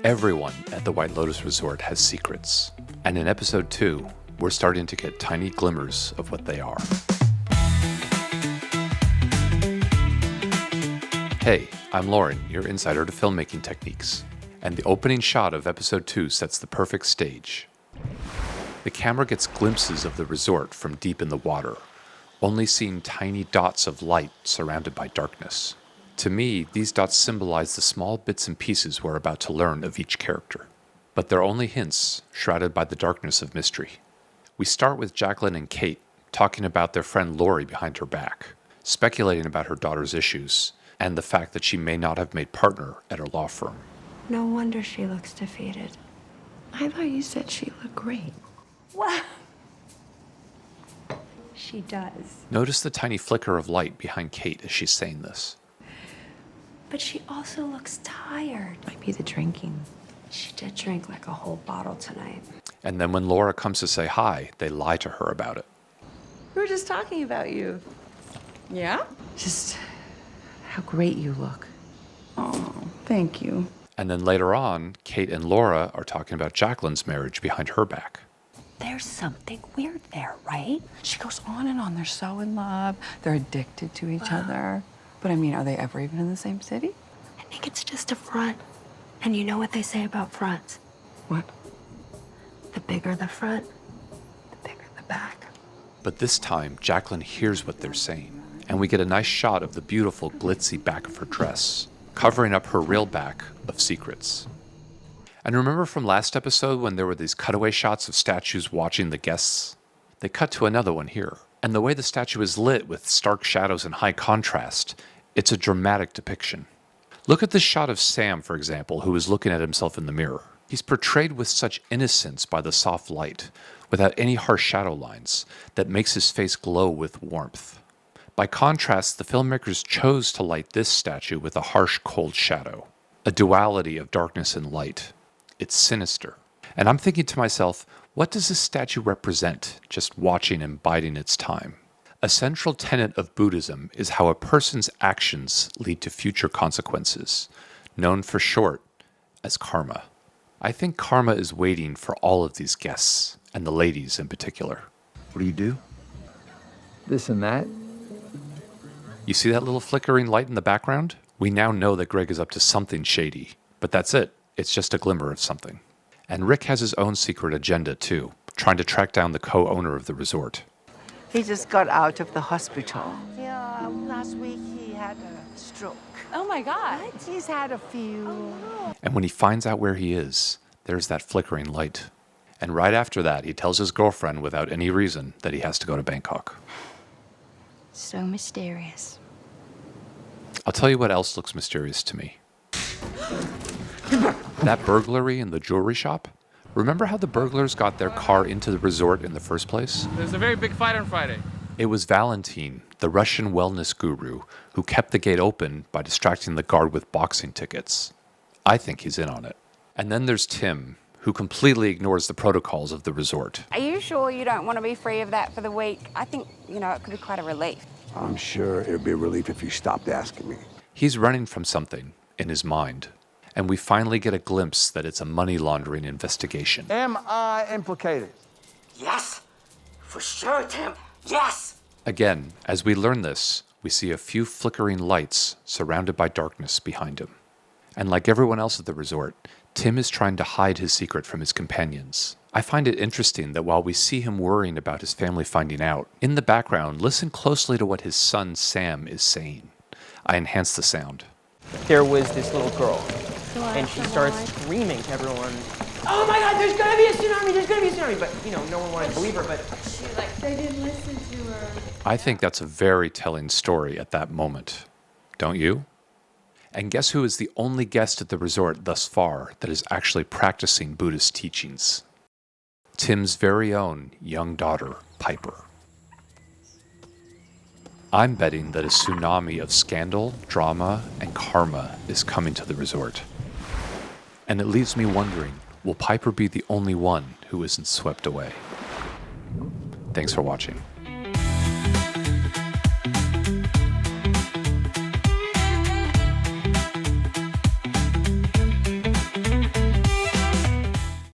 Everyone at the White Lotus Resort has secrets, and in episode 2, we're starting to get tiny glimmers of what they are. Hey, I'm Loren, your insider to filmmaking techniques, and the opening shot of episode 2 sets the perfect stage. The camera gets glimpses of the resort from deep in the water, only seeing tiny dots of light surrounded by darkness. To me, these dots symbolize the small bits and pieces we're about to learn of each character. But they're only hints, shrouded by the darkness of mystery. We start with Jacqueline and Kate talking about their friend Lori behind her back, speculating about her daughter's issues, and the fact that she may not have made partner at her law firm. No wonder she looks defeated. I thought you said she looked great. What? She does. Notice the tiny flicker of light behind Kate as she's saying this. But she also looks tired. Might be the drinking. She did drink like a whole bottle tonight. And then when Laura comes to say hi, they lie to her about it. We were just talking about you. Yeah? Just how great you look. Oh, thank you. And then later on, Kate and Laura are talking about Jacqueline's marriage behind her back. There's something weird there, right? She goes on and on. They're so in love. They're addicted to each other. But I mean, are they ever even in the same city? I think it's just a front. And you know what they say about fronts? What? The bigger the front, the bigger the back. But this time, Jacqueline hears what they're saying, and we get a nice shot of the beautiful glitzy back of her dress, covering up her real back of secrets. And remember from last episode when there were these cutaway shots of statues watching the guests? They cut to another one here. And the way the statue is lit with stark shadows and high contrast, it's a dramatic depiction. Look at this shot of Sam, for example, who is looking at himself in the mirror. He's portrayed with such innocence by the soft light, without any harsh shadow lines, that makes his face glow with warmth. By contrast, the filmmakers chose to light this statue with a harsh, cold shadow, a duality of darkness and light. It's sinister. And I'm thinking to myself, what does this statue represent, just watching and biding its time? A central tenet of Buddhism is how a person's actions lead to future consequences, known for short as karma. I think karma is waiting for all of these guests, and the ladies in particular. What do you do? This and that? You see that little flickering light in the background? We now know that Greg is up to something shady, but that's it. It's just a glimmer of something. And Rick has his own secret agenda, too, trying to track down the co-owner of the resort. He just got out of the hospital. Yeah, last week he had a stroke. Oh my God. He's had a few. And when he finds out where he is, there's that flickering light. And right after that, he tells his girlfriend without any reason that he has to go to Bangkok. So mysterious. I'll tell you what else looks mysterious to me. That burglary in the jewelry shop? Remember how the burglars got their car into the resort in the first place? There's a very big fight on Friday. It was Valentin, the Russian wellness guru, who kept the gate open by distracting the guard with boxing tickets. I think he's in on it. And then there's Tim, who completely ignores the protocols of the resort. Are you sure you don't want to be free of that for the week? I think, it could be quite a relief. I'm sure it'd be a relief if you stopped asking me. He's running from something in his mind. And we finally get a glimpse that it's a money laundering investigation. Am I implicated? Yes, for sure, Tim. Yes. Again, as we learn this, we see a few flickering lights surrounded by darkness behind him. And like everyone else at the resort, Tim is trying to hide his secret from his companions. I find it interesting that while we see him worrying about his family finding out, in the background, listen closely to what his son Sam is saying. I enhance the sound. There was this little girl, and she starts screaming to everyone, "Oh my God, there's gonna be a tsunami, there's gonna be a tsunami!" But, no one wanted to believe her, but They didn't listen to her. I think that's a very telling story at that moment. Don't you? And guess who is the only guest at the resort thus far that is actually practicing Buddhist teachings? Tim's very own young daughter, Piper. I'm betting that a tsunami of scandal, drama, and karma is coming to the resort. And it leaves me wondering, will Piper be the only one who isn't swept away? Thanks for watching.